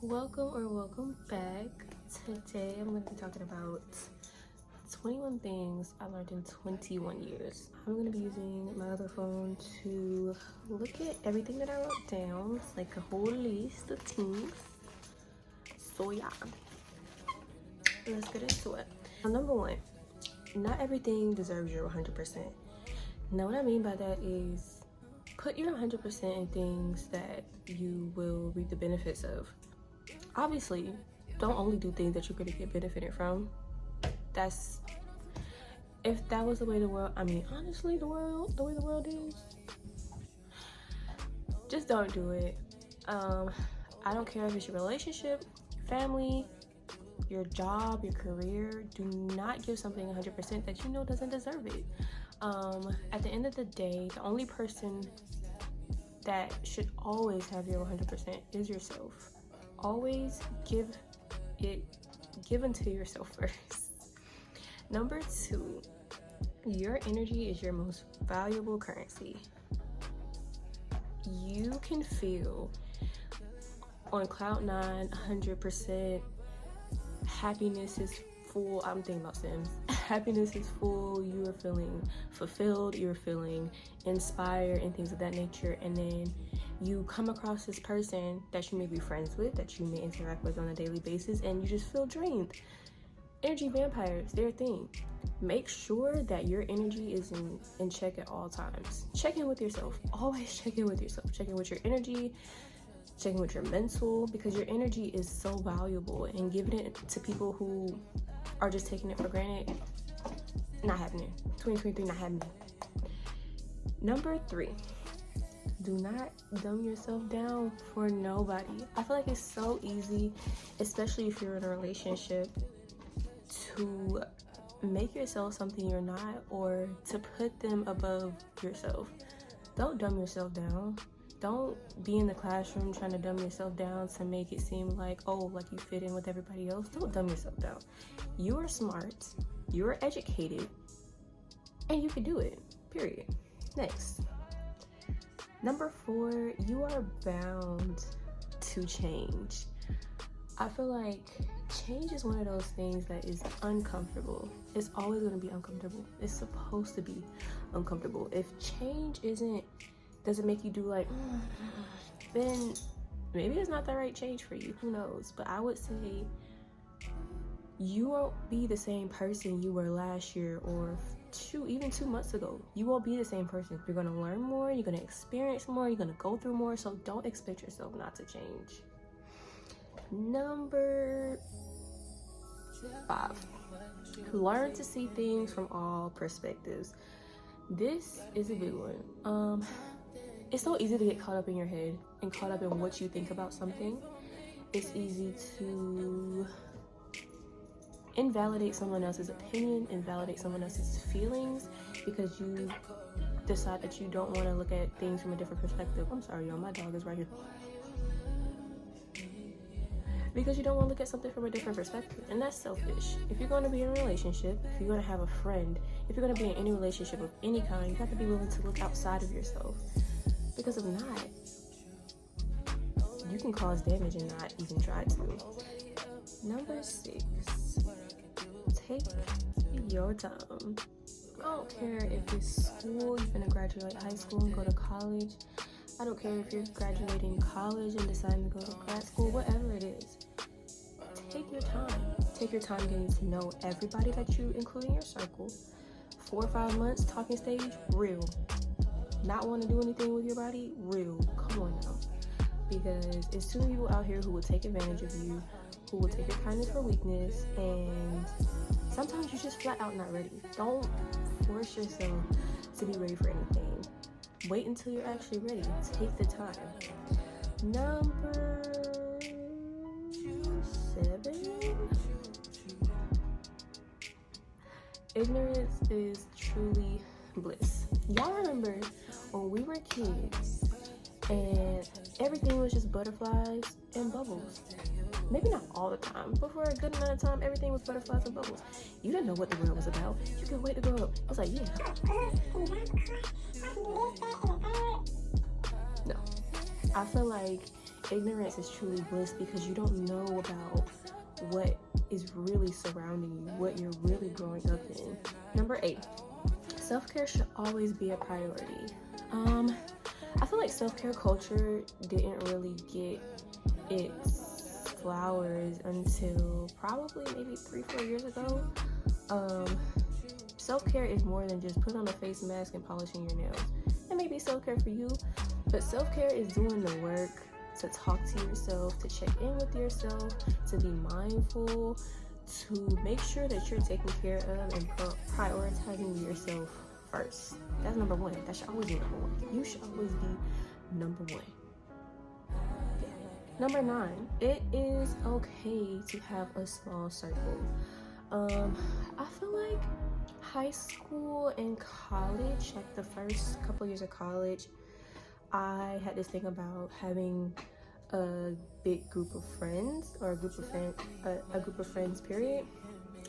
Welcome back. Today I'm going to be talking about 21 things I learned in 21 years. I'm going to be using my other phone to look at everything that I wrote down. It's like a whole list of things. So yeah, let's get into it. Number one, not everything deserves your 100%. Now what I mean by that is put your 100% in things that you will reap the benefits of. Obviously, don't only do things that you're going to get benefited from. If that was the way the world, honestly, the way the world is, just don't do it. I don't care if it's your relationship, family, your job, your career. Do not give something 100% that you know doesn't deserve it. At the end of the day, the only person that should always have your 100% is yourself. Always give unto yourself first. Number two, your energy is your most valuable currency. You can feel on cloud 9, 100%. Happiness is full. I'm thinking about Sims. Happiness is full. You are feeling fulfilled. You're feeling inspired and things of that nature. And then you come across this person that you may be friends with, that you may interact with on a daily basis, and you just feel drained. Energy vampires, they're a thing. Make sure that your energy is in check at all times. Check in with yourself. Always check in with yourself. Check in with your energy. Check in with your mental, because your energy is so valuable, and giving it to people who are just taking it for granted, not happening. 2023, not happening. Number three, do not dumb yourself down for nobody. I feel like it's so easy, especially if you're in a relationship, to make yourself something you're not, or to put them above yourself. Don't dumb yourself down. Don't be in the classroom trying to dumb yourself down to make it seem like, oh, like you fit in with everybody else. Don't dumb yourself down. You are smart, you are educated, and you can do it, period. Next. Number four, you are bound to change. I feel like change is one of those things that is uncomfortable. It's always going to be uncomfortable. It's supposed to be uncomfortable. If change doesn't make you do like, then maybe it's not the right change for you. Who knows? But I would say you won't be the same person you were last year, or even 2 months ago. You won't be the same person. You're going to learn more, you're going to experience more, you're going to go through more, so don't expect yourself not to change. Number 5, learn to see things from all perspectives. This is a big one. It's so easy to get caught up in your head and caught up in what you think about something. It's easy to invalidate someone else's opinion, invalidate someone else's feelings, because you decide that you don't want to look at things from a different perspective. I'm sorry, y'all, my dog is right here. Because you don't want to look at something from a different perspective, and that's selfish. If you're going to be in a relationship, if you're going to have a friend, if you're going to be in any relationship of any kind, you have to be willing to look outside of yourself. Because if not, you can cause damage and not even try to. Number 6, take your time. I don't care if it's school, you're gonna graduate high school and go to college. I don't care if you're graduating college and deciding to go to grad school, whatever it is. Take your time. Take your time getting to know everybody that you include in your circle. 4 or 5 months, talking stage, real. Not want to do anything with your body, real. Come on now. Because there's too many people out here who will take advantage of you, who will take your kindness for weakness, and sometimes you're just flat out not ready. Don't force yourself to be ready for anything. Wait until you're actually ready. Take the time. Number 7. Ignorance is truly bliss. Y'all remember when we were kids and everything was just butterflies and bubbles? Maybe not all the time, but for a good amount of time, everything was butterflies and bubbles. You didn't know what the world was about. You could wait to grow up. I was like, yeah. No. I feel like ignorance is truly bliss, because you don't know about what is really surrounding you, what you're really growing up in. Number 8, self-care should always be a priority. I feel like self-care culture didn't really get its flowers until probably maybe 3-4 years ago. Self-care is more than just putting on a face mask and polishing your nails. It may be self-care for you, but self-care is doing the work to talk to yourself, to check in with yourself, to be mindful, to make sure that you're taking care of and prioritizing yourself first. That's number 1. That should always be number 1. You should always be number 1. Number 9, it is okay to have a small circle. I feel like high school and college, like the first couple years of college, I had this thing about having a big group of friends, or a group of friends, period.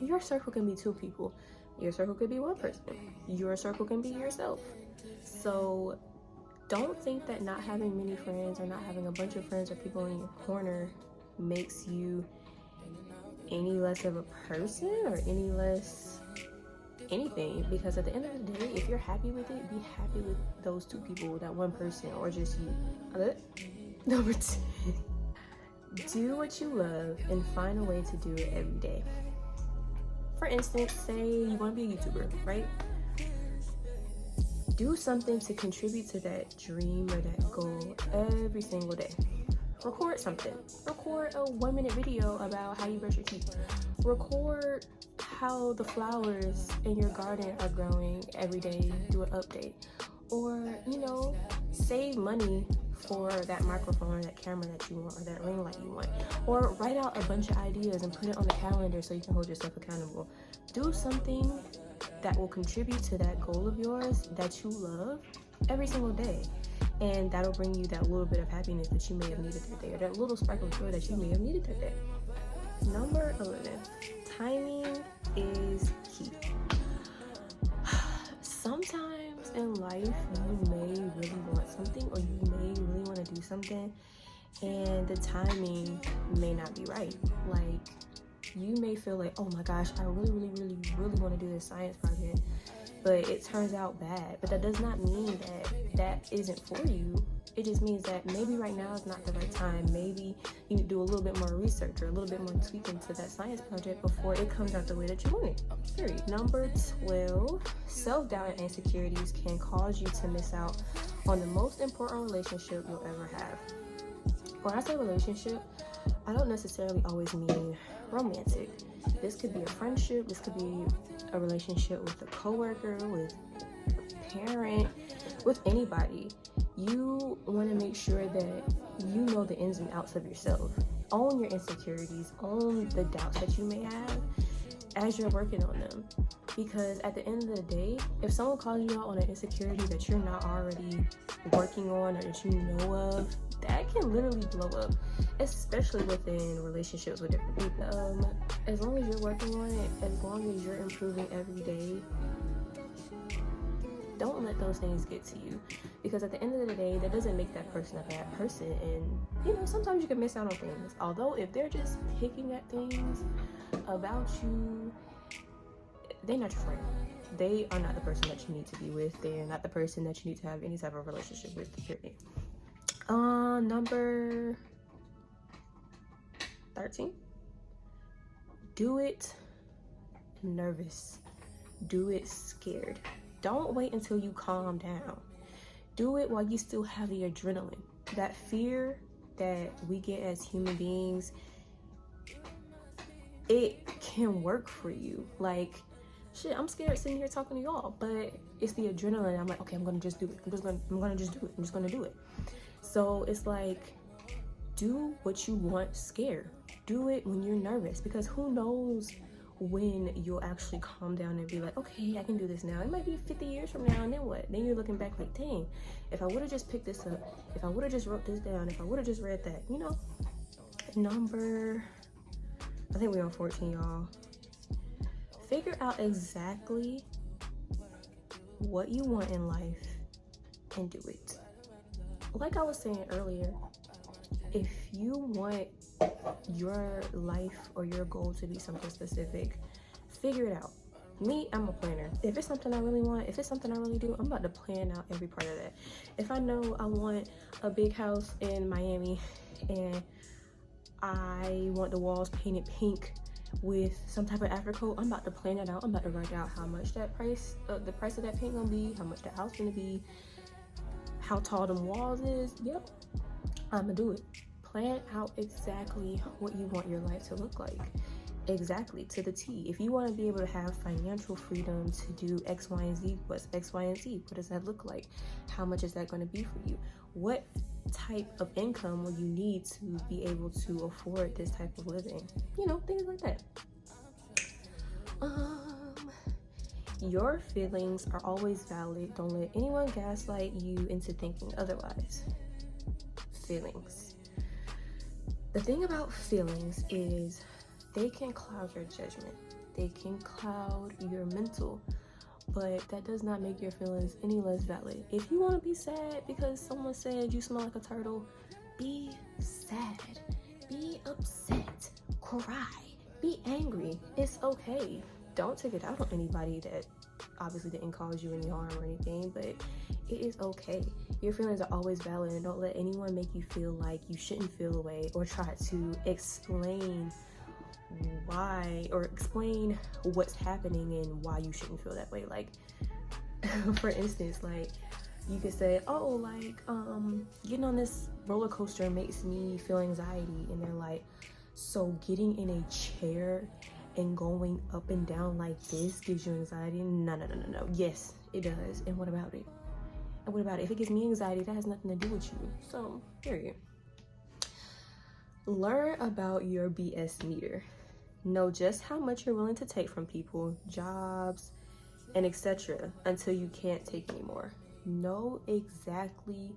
Your circle can be 2 people. Your circle could be 1 person. Your circle can be yourself. So don't think that not having many friends or not having a bunch of friends or people in your corner makes you any less of a person or any less anything, because at the end of the day, if you're happy with it, be happy with those 2 people, that 1 person, or just you. Number 10, do what you love and find a way to do it every day. For instance, say you want to be a YouTuber, right? Do something to contribute to that dream or that goal every single day. Record something. Record a 1-minute video about how you brush your teeth. Record how the flowers in your garden are growing every day. Do an update. Or, save money for that microphone or that camera that you want, or that ring light you want. Or write out a bunch of ideas and put it on the calendar so you can hold yourself accountable. Do something that will contribute to that goal of yours that you love every single day. And that'll bring you that little bit of happiness that you may have needed that day, or that little spark of joy that you may have needed that day. Number 11, timing is key. Sometimes in life, you may really want something, or you may really want to do something, and the timing may not be right. Like, you may feel like, oh my gosh, I really want to do this science project, but it turns out bad. But that does not mean that isn't for you. It just means that maybe right now is not the right time. Maybe you need to do a little bit more research or a little bit more tweaking to that science project before it comes out the way that you want it. Period. Number 12, self-doubt and insecurities can cause you to miss out on the most important relationship you'll ever have. When I say relationship, I don't necessarily always mean romantic. This could be a friendship. This could be a relationship with a coworker, with a parent, with anybody. You want to make sure that you know the ins and outs of yourself. Own your insecurities. Own the doubts that you may have as you're working on them. Because at the end of the day, if someone calls you out on an insecurity that you're not already working on or that you know of, that can literally blow up, especially within relationships with different people. As long as you're working on it, as long as you're improving every day, don't let those things get to you. Because at the end of the day, that doesn't make that person a bad person. And sometimes you can miss out on things. Although if they're just picking at things about you, they're not your friend. They are not the person that you need to be with. They are not the person that you need to have any type of relationship with, period. Number 13, do it nervous. Do it scared. Don't wait until you calm down. Do it while you still have the adrenaline. That fear that we get as human beings, it can work for you. Like, shit, I'm scared sitting here talking to y'all, but it's the adrenaline. I'm like, okay, I'm gonna just do it. I'm gonna do it. So it's like, do what you want scared. Do it when you're nervous, because who knows when you'll actually calm down and be like, okay, I can do this now. It might be 50 years from now, and then what? Then you're looking back like, dang, if I would have just picked this up, if I would have just wrote this down, if I would have just read that, I think we're on 14, y'all. Figure out exactly what you want in life and do it. Like I was saying earlier, if you want your life or your goal to be something specific, figure it out. Me, I'm a planner. If it's something I really want, if it's something I really do, I'm about to plan out every part of that. If I know I want a big house in Miami and I want the walls painted pink with some type of Afro, I'm about to plan that out. I'm about to write out how much that price, the price of that paint gonna be, how much the house gonna be, how tall them walls is. Yep, I'm gonna do it. Plan out exactly what you want your life to look like. Exactly, to the T. If you want to be able to have financial freedom to do X, Y, and Z, what's X, Y, and Z? What does that look like? How much is that going to be for you? What type of income will you need to be able to afford this type of living? You know, things like that. Your feelings are always valid. Don't let anyone gaslight you into thinking otherwise. Feelings. The thing about feelings is they can cloud your judgment. They can cloud your mental, but that does not make your feelings any less valid. If you want to be sad because someone said you smell like a turtle, be sad, be upset, cry, be angry. It's okay. Don't take it out on anybody that obviously didn't cause you any harm or anything, but it is okay. Your feelings are always valid, and don't let anyone make you feel like you shouldn't feel away or try to explain why or explain what's happening and why you shouldn't feel that way. Like for instance, like you could say, oh, like getting on this roller coaster makes me feel anxiety, and they're like, so getting in a chair and going up and down like this gives you anxiety? No. Yes, it does. And what about it? And what about it? If it gives me anxiety, that has nothing to do with you. So period. Learn about your BS meter. Know just how much you're willing to take from people, jobs, and etc. until you can't take anymore. Know exactly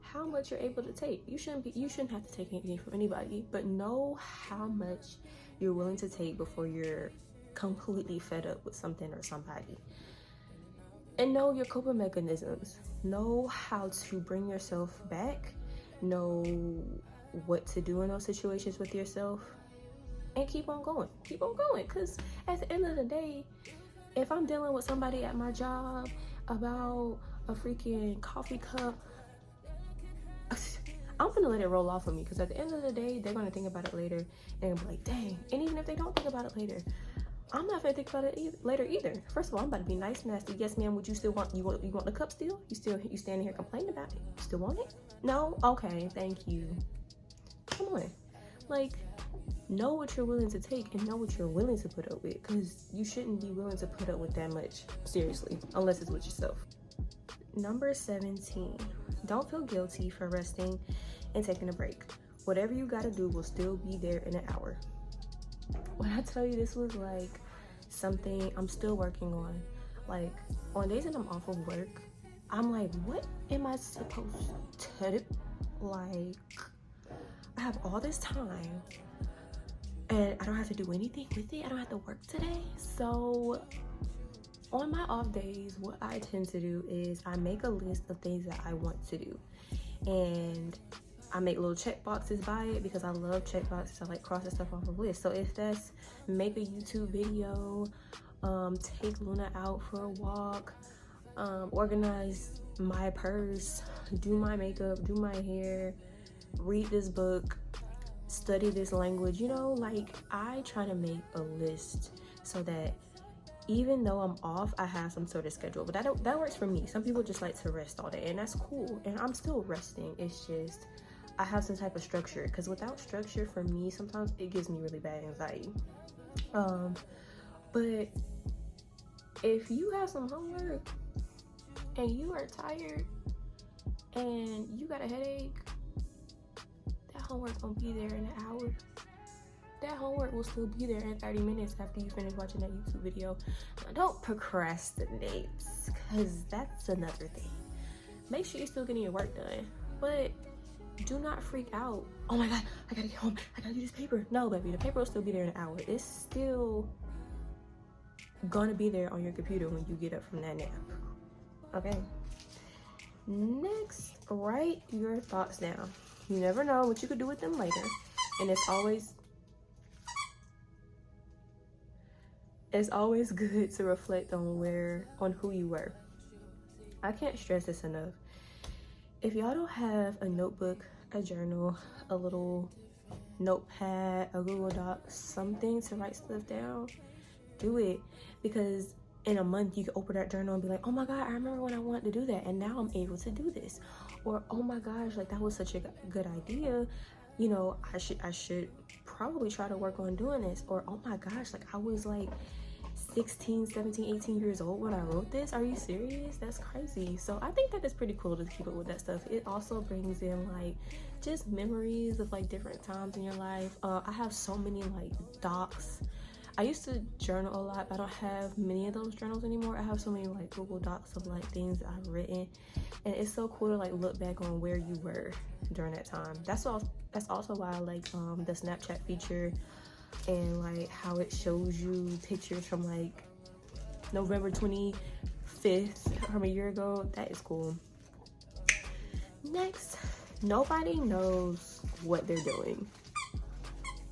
how much you're able to take. You shouldn't have to take anything from anybody, but know how much you're willing to take before you're completely fed up with something or somebody. And know your coping mechanisms. Know how to bring yourself back. Know what to do in those situations with yourself. And keep on going, because at the end of the day, if I'm dealing with somebody at my job about a freaking coffee cup, I'm gonna let it roll off of me, because at the end of the day, they're gonna think about it later and be like, dang. And even if they don't think about it later, I'm not gonna think about it later either. First of all, I'm about to be nice, nasty. Yes, ma'am. Would you still want you want the cup still? You standing here complaining about it? You still want it? No? Okay, thank you. Come on, like, know what you're willing to take and know what you're willing to put up with, because you shouldn't be willing to put up with that much, seriously, unless it's with yourself. Number 17, don't feel guilty for resting and taking a break. Whatever you gotta do will still be there in an hour. When I tell you, this was like something I'm still working on. Like on days that I'm off of work, I'm like, what am I supposed to do? Like, I have all this time and I don't have to do anything with it. I don't have to work today. So on my off days, what I tend to do is I make a list of things that I want to do, and I make little check boxes by it, because I love check boxes. I like crossing stuff off of lists. So if that's make a YouTube video, take Luna out for a walk, organize my purse, do my makeup, do my hair, read this book, study this language, you know, like I try to make a list so that even though I'm off, I have some sort of schedule. But that works for me. Some people just like to rest all day, and that's cool. And I'm still resting. It's just I have some type of structure, because without structure, for me, sometimes it gives me really bad anxiety. But if you have some homework and you are tired and you got a headache, that homework won't be there in an hour. That homework will still be there in 30 minutes after you finish watching that YouTube video. Now, don't procrastinate, because that's another thing. Make sure you're still getting your work done, but do not freak out. Oh my God, I gotta get home. I gotta do this paper. No, baby, the paper will still be there in an hour. It's still gonna be there on your computer when you get up from that nap. Okay. Next, write your thoughts down. You never know what you could do with them later. And it's always good to reflect on who you were. I can't stress this enough. If y'all don't have a notebook, a journal, a little notepad, a Google Doc, something to write stuff down, do it. Because in a month you can open that journal and be like, oh my god, I remember when I wanted to do that and now I'm able to do this. Or oh my gosh, like that was such a good idea, you know, I should probably try to work on doing this. Or oh my gosh, like I was like 16, 17, 18 years old when I wrote this. Are you serious? That's crazy. So I think that it's pretty cool to keep up with that stuff. It also brings in like just memories of like different times in your life. I have so many like docs. I used to journal a lot, but I don't have many of those journals anymore. I have so many like Google Docs of like things that I've written, and it's so cool to like look back on where you were during that time. That's also why I like the Snapchat feature, and like how it shows you pictures from like November 25th from a year ago. That is cool. Next, nobody knows what they're doing.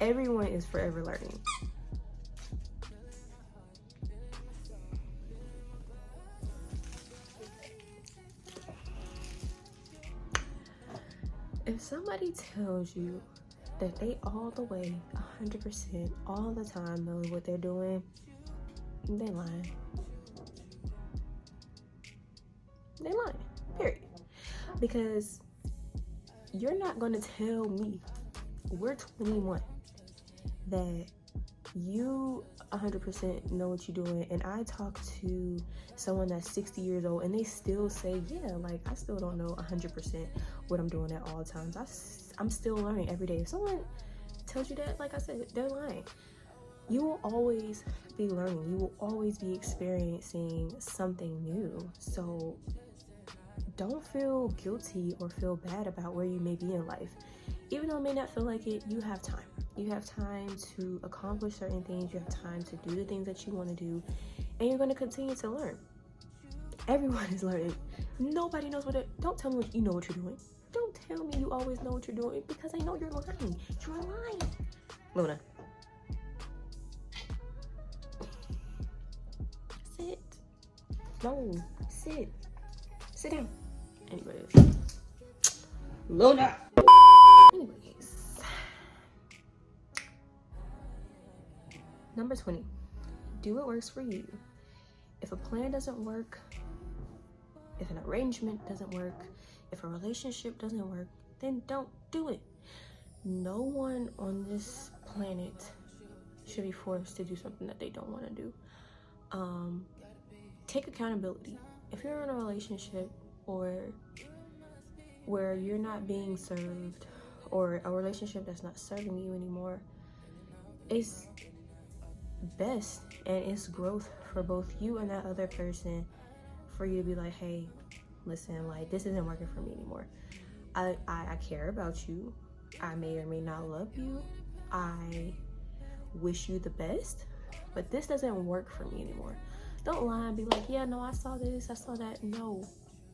Everyone is forever learning. If somebody tells you that they all the way 100% all the time know what they're doing, they lying. They lying, period. Because you're not gonna tell me, we're 21, that you 100% know what you're doing, and I talk to someone that's 60 years old and they still say, yeah, like I still don't know 100% what I'm doing at all times. I'm still learning every day. If someone tells you that, like I said, they're lying. You will always be learning. You will always be experiencing something new. So don't feel guilty or feel bad about where you may be in life. Even though it may not feel like it, you have time. You have time to accomplish certain things. You have time to do the things that you want to do, and you're going to continue to learn. Everyone is learning. Nobody knows don't tell me you know what you're doing. Don't tell me you always know what you're doing, because I know you're lying. You're lying. Luna. Sit. No. Sit. Sit down. Anyways. Luna. Anyways. Number 20. Do what works for you. If a plan doesn't work, if an arrangement doesn't work, if a relationship doesn't work, then don't do it. No one on this planet should be forced to do something that they don't want to do. Take accountability. If you're in a relationship or where you're not being served, or a relationship that's not serving you anymore, it's best and it's growth for both you and that other person for you to be like, hey, listen, like this isn't working for me anymore. I care about you. I may or may not love you. I wish you the best, but this doesn't work for me anymore. Don't lie and be like, yeah, no, I saw this, I saw that. No,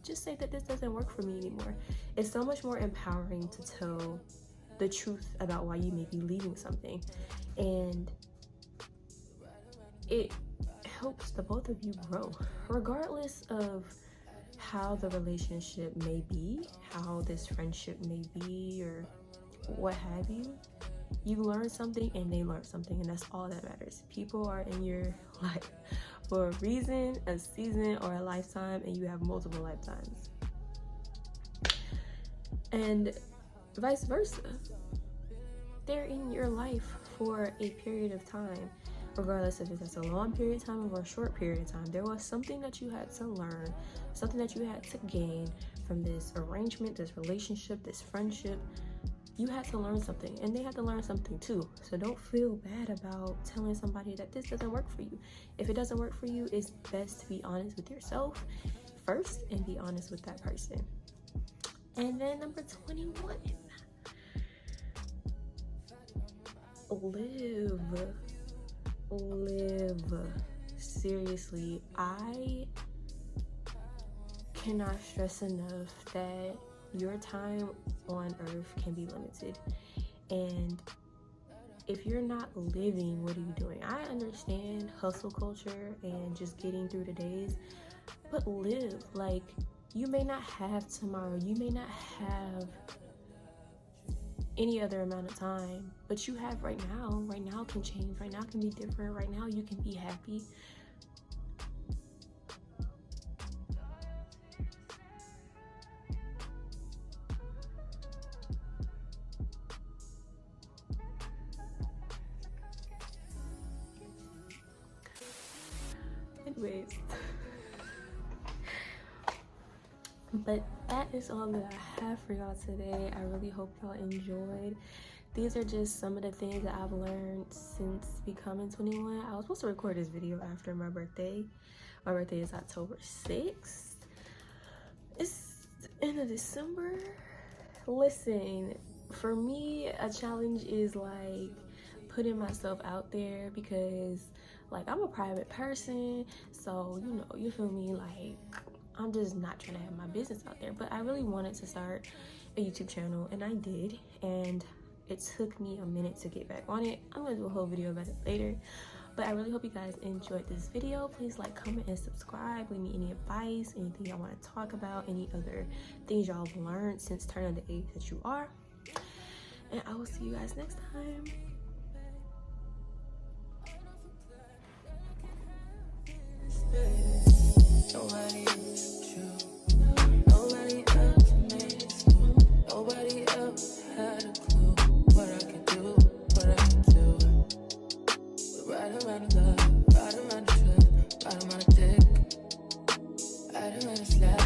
just say that this doesn't work for me anymore. It's so much more empowering to tell the truth about why you may be leaving something, and it helps the both of you grow, regardless of how the relationship may be, how this friendship may be, or what have you. You learn something and they learn something, and that's all that matters. People are in your life for a reason, a season, or a lifetime, and you have multiple lifetimes. And vice versa. They're in your life for a period of time, regardless if it's a long period of time or a short period of time. There was something that you had to learn, something that you had to gain from this arrangement, this relationship, this friendship. You had to learn something, and they had to learn something too. So don't feel bad about telling somebody that this doesn't work for you. If it doesn't work for you, it's best to be honest with yourself first and be honest with that person. And then number 21, live. Seriously, I cannot stress enough that your time on earth can be limited. And if you're not living, what are you doing? I understand hustle culture and just getting through the days, but live. Like, you may not have tomorrow, you may not have any other amount of time, but you have right now. Right now can change, right now can be different, right now you can be happy. Anyways, but that is all that I have for y'all today. I really hope y'all enjoyed. These are just some of the things that I've learned since becoming 21. I was supposed to record this video after my birthday. My birthday is October 6th. It's the end of December. Listen, for me, a challenge is like putting myself out there, because like I'm a private person, so you know, you feel me, like I'm just not trying to have my business out there. But I really wanted to start a YouTube channel, and I did, and it took me a minute to get back on it. I'm gonna do a whole video about it later, but I really hope you guys enjoyed this video. Please like, comment, and subscribe. Leave me any advice, anything y'all want to talk about, any other things y'all have learned since turning the age that you are, and I will see you guys next time. Nobody else you. Nobody else makes you. Nobody else had a clue what I could do, what I could do. We're right around the love, right around the trip, right around the dick, right around the slap.